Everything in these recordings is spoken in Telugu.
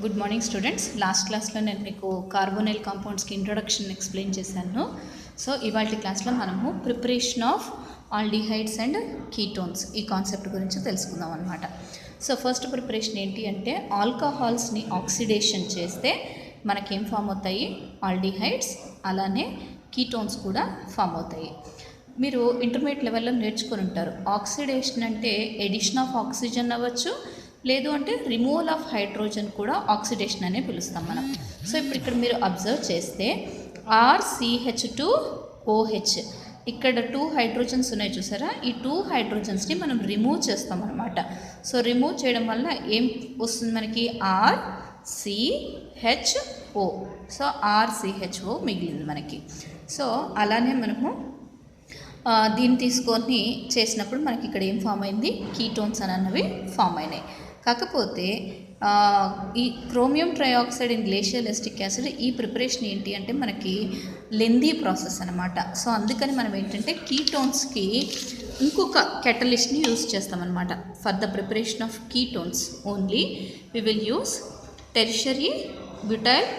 Good morning students. లాస్ట్ క్లాస్లో నేను మీకు కార్బోనైల్ కాంపౌండ్స్కి ఇంట్రొడక్షన్ ఎక్స్ప్లెయిన్ చేశాను. సో ఇవాళ క్లాస్లో మనము preparation of aldehydes and ketones ఈ కాన్సెప్ట్ గురించి తెలుసుకుందాం అనమాట. సో ఫస్ట్ ప్రిపరేషన్ ఏంటి అంటే ఆల్కహాల్స్ని ఆక్సిడేషన్ చేస్తే మనకేం ఫామ్ అవుతాయి, ఆల్డిహైడ్స్, అలానే కీటోన్స్ కూడా ఫామ్ అవుతాయి. మీరు ఇంటర్మీడియట్ లెవెల్లో నేర్చుకొని ఉంటారు. ఆక్సిడేషన్ అంటే ఎడిషన్ ఆఫ్ ఆక్సిజన్ అవ్వచ్చు, లేదు అంటే రిమూవల్ ఆఫ్ హైడ్రోజన్ కూడా ఆక్సిడేషన్ అనే పిలుస్తాం మనం. సో ఇప్పుడు ఇక్కడ మీరు అబ్జర్వ్ చేస్తే RCH2OH, ఇక్కడ 2 హైడ్రోజన్స్ ఉన్నాయి చూసారా, ఈ 2 హైడ్రోజన్స్ని మనం రిమూవ్ చేస్తాం అనమాట. సో రిమూవ్ చేయడం వల్ల ఏం వస్తుంది మనకి, RCHO. సో RCHO మిగిలింది మనకి. సో అలానే మనము దీన్ని తీసుకొని చేసినప్పుడు మనకి ఇక్కడ ఏం ఫామ్ అయింది, కీటోన్స్ అన్నవి ఫామ్ అయినాయి. కాకపోతే ఈ chromium trioxide in glacial acetic acid ఈ ప్రిపరేషన్ ఏంటి అంటే మనకి లెందీ ప్రాసెస్ అనమాట. సో అందుకని మనం ఏంటంటే కీటోన్స్కి ఇంకొక కెటలిస్ట్ని యూస్ చేస్తామన్నమాట. For the preparation of ketones only we will use tertiary butyl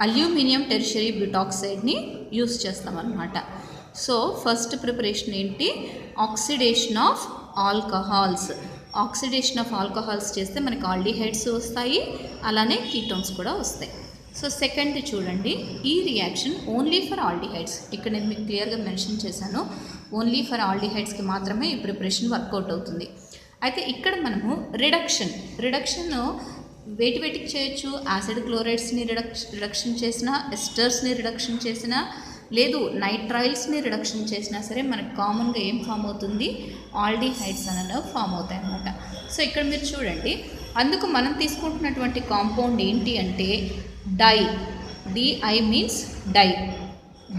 aluminium tertiary బ్యూటాక్సైడ్ని యూస్ చేస్తామన్నమాట. సో ఫస్ట్ ప్రిపరేషన్ ఏంటి, oxidation of alcohols. Oxidation of alcohols చేస్తే మనకి ఆల్డిహైడ్స్ వస్తాయి, అలానే కీటోన్స్ కూడా వస్తాయి. సో సెకండ్ చూడండి, ఈ రియాక్షన్ ఓన్లీ ఫర్ ఆల్డిహైడ్స్. ఇక్కడ నేను మీకు క్లియర్గా మెన్షన్ చేశాను, ఓన్లీ ఫర్ ఆల్డిహైడ్స్కి మాత్రమే ఈ ప్రిపరేషన్ వర్కౌట్ అవుతుంది. అయితే ఇక్కడ మనము రిడక్షన్ వేటికి చేయొచ్చు, యాసిడ్ క్లోరైడ్స్ని రిడక్షన్ చేసినా, ఎస్టర్స్ని రిడక్షన్ చేసినా, లేదు నైట్రైల్స్ని రిడక్షన్ చేసినా సరే మనకు కామన్గా ఏం ఫామ్ అవుతుంది, ఆల్డిహైడ్స్ అనేవి ఫామ్ అవుతాయి అన్నమాట. సో ఇక్కడ మీరు చూడండి, అందుకు మనం తీసుకుంటున్నటువంటి కాంపౌండ్ ఏంటి అంటే DI మీన్స్ డై,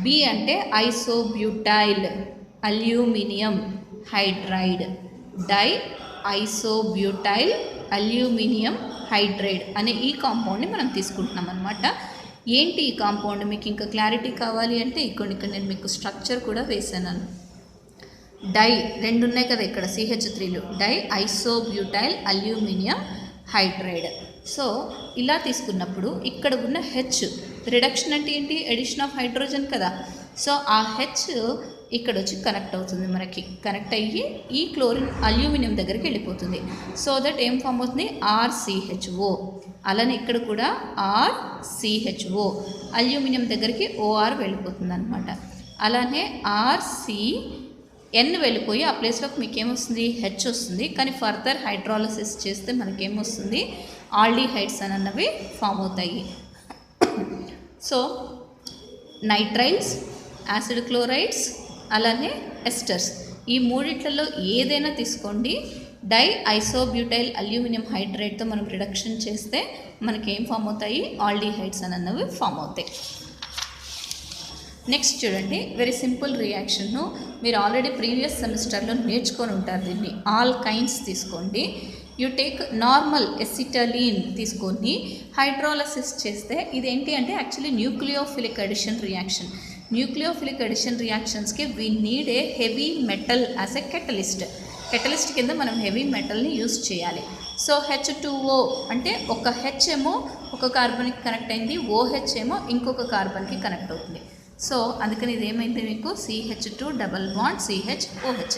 బి అంటే isobutyl aluminium hydride, di isobutyl aluminium hydride అనే ఈ కాంపౌండ్ని మనం తీసుకుంటున్నాం అనమాట. ఏంటి ఈ కాంపౌండ్, మీకు ఇంకా క్లారిటీ కావాలి అంటే ఇక్కడ నేను మీకు స్ట్రక్చర్ కూడా వేసాను. డై 2 ఉన్నాయి కదా ఇక్కడ, CH3లు, di isobutyl aluminium hydride. So ఇలా తీసుకున్నప్పుడు ఇక్కడ ఉన్న హెచ్ రిడక్షన్ అంటే ఏంటి, ఎడిషన్ ఆఫ్ హైడ్రోజన్ కదా. సో ఆ హెచ్ ఇక్కడ వచ్చి కనెక్ట్ అవుతుంది, మనకి కనెక్ట్ అయ్యి ఈ క్లోరిన్ అల్యూమినియం దగ్గరికి వెళ్ళిపోతుంది. సో దట్ ఏం ఫామ్ అవుతుంది, RCHO. అలానే ఇక్కడ కూడా RCHO, అల్యూమినియం దగ్గరికి OR వెళ్ళిపోతుంది అనమాట. అలానే RCN వెళ్ళిపోయి ఆ ప్లేస్లోకి మీకు ఏమొస్తుంది, హెచ్ వస్తుంది. కానీ ఫర్దర్ హైడ్రాలసిస్ చేస్తే మనకేమొస్తుంది, ఆల్డిహైడ్స్ అన్నవి ఫామ్ అవుతాయి. సో నైట్రైల్స్, యాసిడ్ క్లోరైడ్స్, అలానే ఎస్టర్స్, ఈ మూడిట్లలో ఏదైనా తీసుకోండి, డై ఐసోబ్యూటైల్ అల్యూమినియం హైడ్రైడ్తో మనం రిడక్షన్ చేస్తే మనకి ఏం ఫామ్ అవుతాయి, ఆల్డిహైడ్స్ అన్నవి ఫామ్ అవుతాయి. నెక్స్ట్ చూడండి, వెరీ సింపుల్ రియాక్షన్ను మీరు ఆల్రెడీ ప్రీవియస్ సెమిస్టర్లో నేర్చుకొని ఉంటారు. దీన్ని ఆల్కైన్స్ తీసుకోండి, యూ టేక్ నార్మల్ ఎసిటలీన్ తీసుకొని హైడ్రాలసిస్ చేస్తే ఇదేంటి అంటే actually nucleophilic addition reaction. Nucleophilic addition రియాక్షన్స్కి we need a heavy metal as a catalyst కింద మనం హెవీ మెటల్ని యూస్ చేయాలి. సో H2O అంటే ఒక హెచ్ ఏమో ఒక కార్బన్కి కనెక్ట్ అయింది, OH ఏమో ఇంకొక కార్బన్కి కనెక్ట్ అవుతుంది. సో అందుకని ఇది ఏమైంది మీకు, CH2 డబల్ బాండ్ CHOH.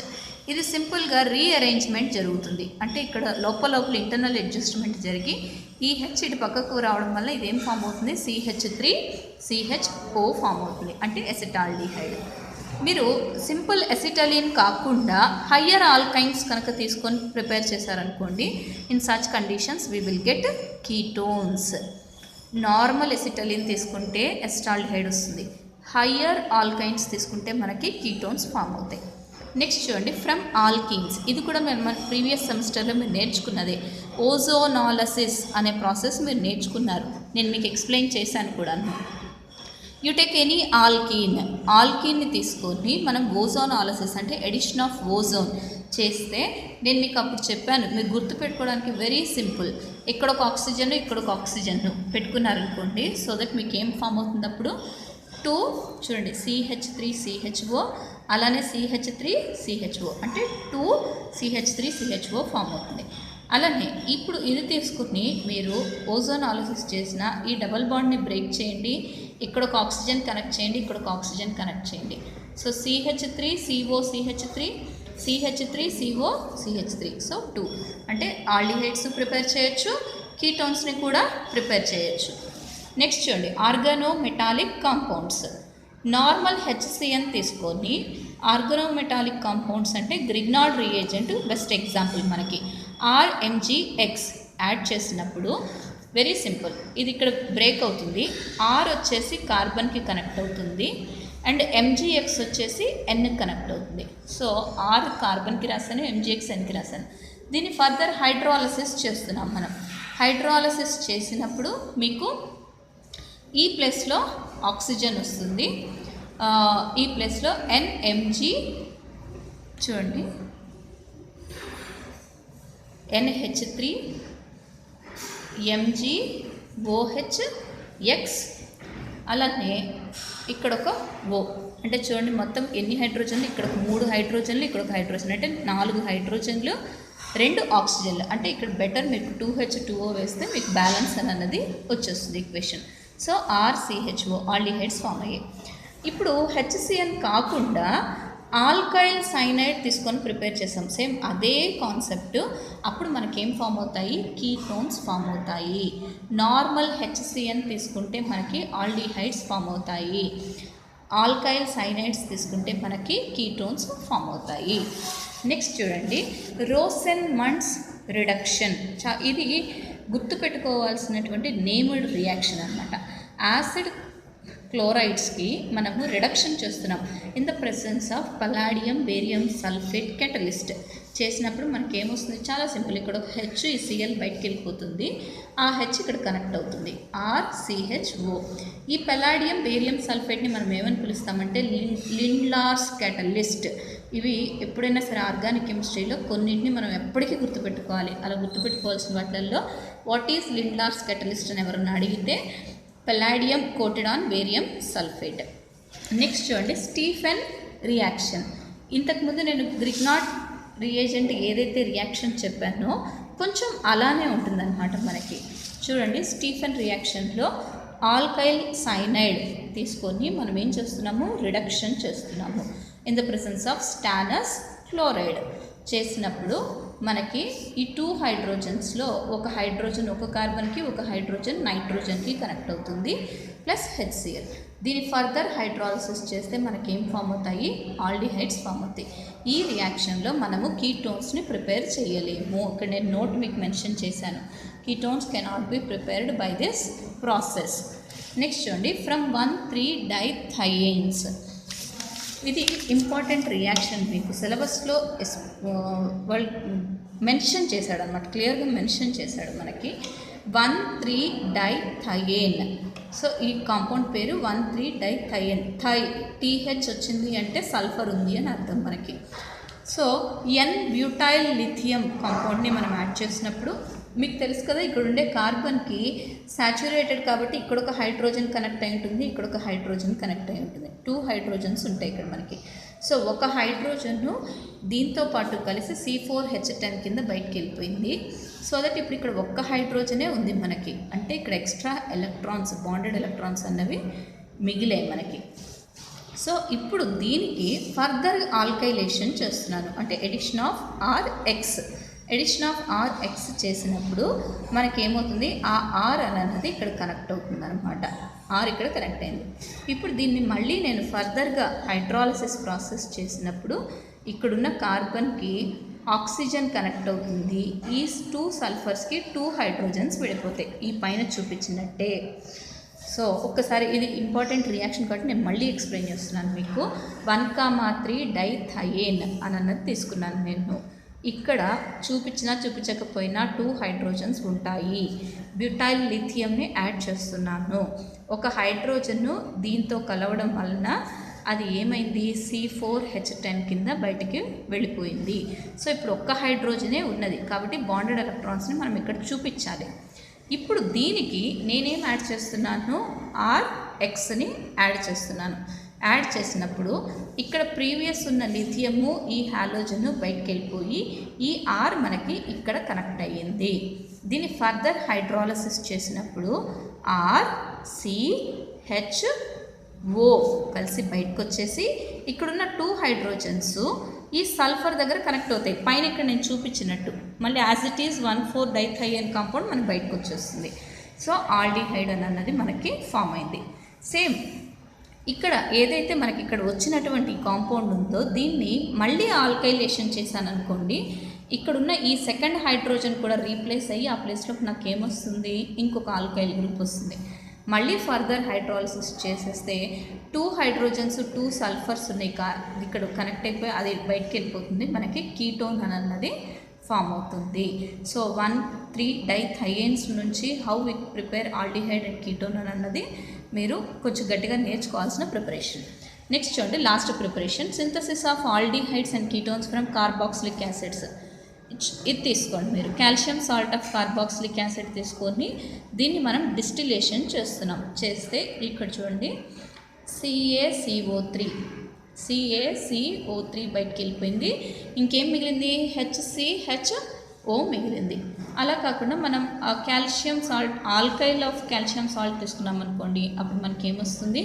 ఇది సింపుల్గా రీఅరేంజ్మెంట్ జరుగుతుంది, అంటే ఇక్కడ లోపల ఇంటర్నల్ అడ్జస్ట్మెంట్ జరిగి ఈ హెచ్ ఇటు పక్కకు రావడం వల్ల ఇదేం ఫామ్ అవుతుంది, CH3CHO ఫామ్ అవుతుంది, అంటే ఎసిటాల్డిహైడ్. మీరు సింపుల్ ఎసిటలీన్ కాకుండా హయ్యర్ ఆల్కైన్స్ కనుక తీసుకొని ప్రిపేర్ చేశారనుకోండి, in such conditions we will get ketones. Normal acetylene తీసుకుంటే ఎసిటాల్డిహైడ్ వస్తుంది, హయ్యర్ ఆల్కైన్స్ తీసుకుంటే మనకి కీటోన్స్ ఫామ్ అవుతాయి. నెక్స్ట్ చూడండి, ఫ్రమ్ ఆల్కీన్స్, ఇది కూడా మన ప్రీవియస్ సెమిస్టర్లో మీరు నేర్చుకున్నదే. ఓజోనాలసిస్ అనే ప్రాసెస్ మీరు నేర్చుకున్నారు, నేను మీకు ఎక్స్ప్లెయిన్ చేశాను కూడా. యూ టేక్ ఎనీ ఆల్కీన్ని తీసుకొని మనం ఓజోనాలసిస్ అంటే ఎడిషన్ ఆఫ్ ఓజోన్ చేస్తే, నేను మీకు అప్పుడు చెప్పాను, మీరు గుర్తుపెట్టుకోవడానికి వెరీ సింపుల్, ఇక్కడ ఒక ఆక్సిజన్ ఇక్కడ ఒక ఆక్సిజన్ పెట్టుకున్నారనుకోండి, సో దట్ మీకు ఏం ఫామ్ అవుతుంది అప్పుడు, 2 చూడండి CH3CHO, అలానే CH3CHO అంటే 2 CH3CHO ఫామ్ అవుతుంది. అలానే ఇప్పుడు ఇది తీసుకుని మీరు ఓజోనాలిసిస్ చేసిన ఈ డబల్ బాండ్ని బ్రేక్ చేయండి, ఇక్కడ ఒక ఆక్సిజన్ కనెక్ట్ చేయండి, ఇక్కడ ఒక ఆక్సిజన్ కనెక్ట్ చేయండి. So CH3 CO CH3 CH3 CO CH3 so 2 అంటే ఆల్డిహైడ్స్ ప్రిపేర్ చేయొచ్చు, కీటోన్స్ని కూడా ప్రిపేర్ చేయొచ్చు. నెక్స్ట్ చూడండి ఆర్గానోమెటాలిక్ కాంపౌండ్స్. నార్మల్ HCN తీసుకొని ఆర్గానోమెటాలిక్ కాంపౌండ్స్ అంటే గ్రిగ్నార్డ్ రియేజెంట్ బెస్ట్ ఎగ్జాంపుల్. మనకి RMgX యాడ్ చేసినప్పుడు వెరీ సింపుల్, ఇది ఇక్కడ బ్రేక్ అవుతుంది, R వచ్చేసి కార్బన్కి కనెక్ట్ అవుతుంది అండ్ MgX వచ్చేసి Nకి కనెక్ట్ అవుతుంది. సో R కార్బన్కి రాశాను, MgX Nకి రాశాను. దీన్ని ఫర్దర్ హైడ్రాలసిస్ చేస్తున్నాం మనం. హైడ్రాలసిస్ చేసినప్పుడు మీకు ఈ ప్లేస్లో ఆక్సిజన్ వస్తుంది, ఈ ప్లేస్లో NMg చూడండి NH3 MgOH అలానే ఇక్కడ ఒక O అంటే చూడండి మొత్తం ఎన్ని హైడ్రోజన్లు, ఇక్కడ ఒక 3 హైడ్రోజన్లు, ఇక్కడ ఒక హైడ్రోజన్ అంటే 4 హైడ్రోజన్లు 2 ఆక్సిజన్లు. అంటే ఇక్కడ బెటర్ మీకు 2H2O వేస్తే మీకు బ్యాలెన్స్ అన్నది వచ్చేస్తుంది equation. So RCHO aldehydes form అయ్యాయి. ఇప్పుడు HCN కాకుండా ఆల్కైల్ సైనైడ్ తీసుకొని ప్రిపేర్ చేసాం, సేమ్ అదే కాన్సెప్ట్. అప్పుడు మనకేం ఫామ్ అవుతాయి, కీటోన్స్ ఫామ్ అవుతాయి. నార్మల్ HCN తీసుకుంటే మనకి ఆల్డిహైడ్స్ ఫామ్ అవుతాయి, ఆల్కైల్ సైనైడ్స్ తీసుకుంటే మనకి కీటోన్స్ ఫామ్ అవుతాయి. నెక్స్ట్ చూడండి రోసెన్మండ్స్ రిడక్షన్. ఇది గుర్తుపెట్టుకోవాల్సినటువంటి నేమ్డ్ రియాక్షన్ అనమాట. యాసిడ్ క్లోరైడ్స్కి మనము రిడక్షన్ చేస్తున్నాం in the presence of పలాడియం barium sulphate catalyst చేసినప్పుడు మనకి ఏమొస్తుంది, చాలా సింపుల్. ఇక్కడ ఒక HCl బయటికి వెళ్ళిపోతుంది, ఆ H ఇక్కడ కనెక్ట్ అవుతుంది, RCHO. ఈ పలాడియం బేరియం సల్ఫేట్ని మనం ఏమని పిలుస్తామంటే లిండ్లార్స్ కెటలిస్ట్. ఇవి ఎప్పుడైనా సరే ఆర్గానిక్ కెమిస్ట్రీలో కొన్నింటిని మనం ఎప్పటికీ గుర్తుపెట్టుకోవాలి. అలా గుర్తుపెట్టుకోవాల్సిన వాటిల్లో వాట్ ఈజ్ లిండ్లార్స్ కెటలిస్ట్ అని ఎవరన్నా అడిగితే palladium coated on barium sulphate. Next చూడండి స్టీఫెన్ రియాక్షన్. ఇంతకుముందు నేను గ్రిగ్నార్డ్ రియేజెంట్ ఏదైతే రియాక్షన్ చెప్పానో కొంచెం అలానే ఉంటుందన్నమాట మనకి. చూడండి స్టీఫెన్ రియాక్షన్లో ఆల్కైల్ సైనైడ్ తీసుకొని మనం ఏం చేస్తున్నాము, రిడక్షన్ చేస్తున్నాము in the presence of stannous chloride. చేసినప్పుడు మనకి ఈ 2 హైడ్రోజన్స్లో ఒక హైడ్రోజన్ ఒక కార్బన్కి, ఒక హైడ్రోజన్ నైట్రోజన్కి కనెక్ట్ అవుతుంది ప్లస్ HCl. దీని ఫర్దర్ హైడ్రాలసిస్ చేస్తే మనకేం ఫామ్ అవుతాయి, ఆల్డిహైడ్స్ ఫామ్ అవుతాయి. ఈ రియాక్షన్లో మనము కీటోన్స్ని ప్రిపేర్ చేయలేము. ఇక్కడ నేను నోట్ మీకు మెన్షన్ చేశాను, ketones cannot be prepared by this process. Next చూడండి ఫ్రమ్ 1,3-డైథైయేన్స్. ఇది ఇంపార్టెంట్ రియాక్షన్, మీకు సిలబస్లో వాళ్ళు మెన్షన్ చేశాడు అనమాట, క్లియర్గా మెన్షన్ చేశాడు మనకి 1,3-డైథైయేన్. సో ఈ కాంపౌండ్ పేరు 1,3-డైథైయేన్. TH వచ్చింది అంటే సల్ఫర్ ఉంది అని అర్థం మనకి. సో N-బ్యూటైల్ లిథియం కాంపౌండ్ని మనం యాడ్ చేసినప్పుడు మీకు తెలుసు కదా, ఇక్కడ ఉండే కార్బన్కి సాచురేటెడ్ కాబట్టి ఇక్కడ ఒక హైడ్రోజన్ కనెక్ట్ అయి ఉంటుంది, ఇక్కడ ఒక హైడ్రోజన్ కనెక్ట్ అయి ఉంటుంది. 2 హైడ్రోజన్స్ ఉంటాయి ఇక్కడ మనకి. సో ఒక హైడ్రోజన్ను దీంతో పాటు కలిసి C4H10 కింద బయటికి వెళ్ళిపోయింది. సో దట్ ఇప్పుడు ఇక్కడ ఒక్క హైడ్రోజనే ఉంది మనకి, అంటే ఇక్కడ ఎక్స్ట్రా ఎలక్ట్రాన్స్ బాండెడ్ ఎలక్ట్రాన్స్ అన్నవి మిగిలాయి మనకి. సో ఇప్పుడు దీనికి ఫర్దర్ ఆల్కైలేషన్ చేస్తున్నాను, అంటే addition of RX. Addition of RX చేసినప్పుడు మనకేమవుతుంది, ఆ R అన్నది ఇక్కడ కనెక్ట్ అవుతుంది అనమాట. R ఇక్కడ కనెక్ట్ అయింది. ఇప్పుడు దీన్ని మళ్ళీ నేను ఫర్దర్గా హైడ్రాలసిస్ ప్రాసెస్ చేసినప్పుడు ఇక్కడున్న కార్బన్కి ఆక్సిజన్ కనెక్ట్ అవుతుంది, ఈ 2 సల్ఫర్స్కి 2 హైడ్రోజన్స్ విడిపోతాయి ఈ పైన చూపించినట్టే. సో ఒక్కసారి ఇది ఇంపార్టెంట్ రియాక్షన్ కాబట్టి నేను మళ్ళీ ఎక్స్ప్లెయిన్ చేస్తున్నాను మీకు. 1,3-డైథైయేన్ అని అన్నది తీసుకున్నాను నేను. ఇక్కడ చూపించకపోయినా 2 హైడ్రోజన్స్ ఉంటాయి. బ్యూటైల్ లిథియంని యాడ్ చేస్తున్నాను. ఒక హైడ్రోజన్ను దీంతో కలవడం వలన అది ఏమైంది, C4H10 కింద బయటికి వెళ్ళిపోయింది. సో ఇప్పుడు ఒక్క హైడ్రోజనే ఉన్నది కాబట్టి బాండెడ్ ఎలక్ట్రాన్స్ని మనం ఇక్కడ చూపించాలి. ఇప్పుడు దీనికి నేనేం యాడ్ చేస్తున్నాను, RXని యాడ్ చేస్తున్నాను. యాడ్ చేసినప్పుడు ఇక్కడ ప్రీవియస్ ఉన్న లిథియము ఈ హాలోజన్ బయటకు వెళ్ళిపోయి ఈ ఆర్ మనకి ఇక్కడ కనెక్ట్ అయ్యింది. దీన్ని ఫర్దర్ హైడ్రాలసిస్ చేసినప్పుడు RCHO కలిసి బయటకు వచ్చేసి ఇక్కడున్న 2 హైడ్రోజన్స్ ఈ సల్ఫర్ దగ్గర కనెక్ట్ అవుతాయి. పైన ఇక్కడ నేను చూపించినట్టు మళ్ళీ యాజ్ ఇట్ ఈజ్ 1,4-డైథైయన్ కాంపౌండ్ మనకి బయటకు వచ్చేస్తుంది. సో ఆల్డిహైడ్ అన్నది మనకి ఫామ్ అయింది. సేమ్ ఇక్కడ ఏదైతే మనకి ఇక్కడ వచ్చినటువంటి కాంపౌండ్ ఉందో దీన్ని మళ్ళీ ఆల్కైలేషన్ చేశాను అనుకోండి, ఇక్కడున్న ఈ సెకండ్ హైడ్రోజన్ కూడా రీప్లేస్ అయ్యి ఆ ప్లేస్లో నాకు ఏమొస్తుంది, ఇంకొక ఆల్కైల్ గ్రూప్ వస్తుంది. మళ్ళీ ఫర్దర్ హైడ్రాలసిస్ చేసేస్తే 2 హైడ్రోజన్స్ 2 సల్ఫర్స్ ఉన్నాయి ఇక్కడ కనెక్ట్ అయిపోయి అది బయటకు వెళ్ళిపోతుంది, మనకి కీటోన్ అన్నది ఫామ్ అవుతుంది. సో 1,3-డైథైయన్స్ నుంచి how we prepare aldehyde and ketone అన్నది మీరు కొంచెం గట్టిగా నేర్చుకోవాల్సిన ప్రిపరేషన్. నెక్స్ట్ చూడండి last preparation, synthesis of aldehydes and ketones from carboxylic acids. ఇది తీసుకోండి మీరు, calcium salt of carboxylic acid తీసుకొని దీన్ని మనం డిస్టిలేషన్ చేస్తున్నాం. చేస్తే ఇక్కడ చూడండి CaCO3 బయటికి వెళ్ళిపోయింది. ఇంకేం మిగిలింది, HCHO మిగిలింది. అలా కాకుండా మనం calcium salt alkyl of calcium salt తీసుకున్నాం అనుకోండి, అప్పుడు మనకి ఏమొస్తుంది,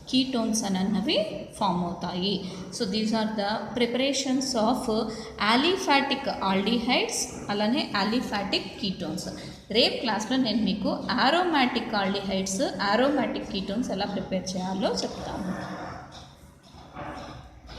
కీటోన్స్ అన్నవి ఫామ్ అవుతాయి. So these are the preparations of aliphatic aldehydes అలానే ఆలిఫాటిక్ కీటోన్స్. రేపు క్లాస్లో నేను మీకు ఆరోమాటిక్ ఆల్డిహైడ్స్ ఆరోమాటిక్ కీటోన్స్ ఎలా ప్రిపేర్ చేయాలో చెప్తాను.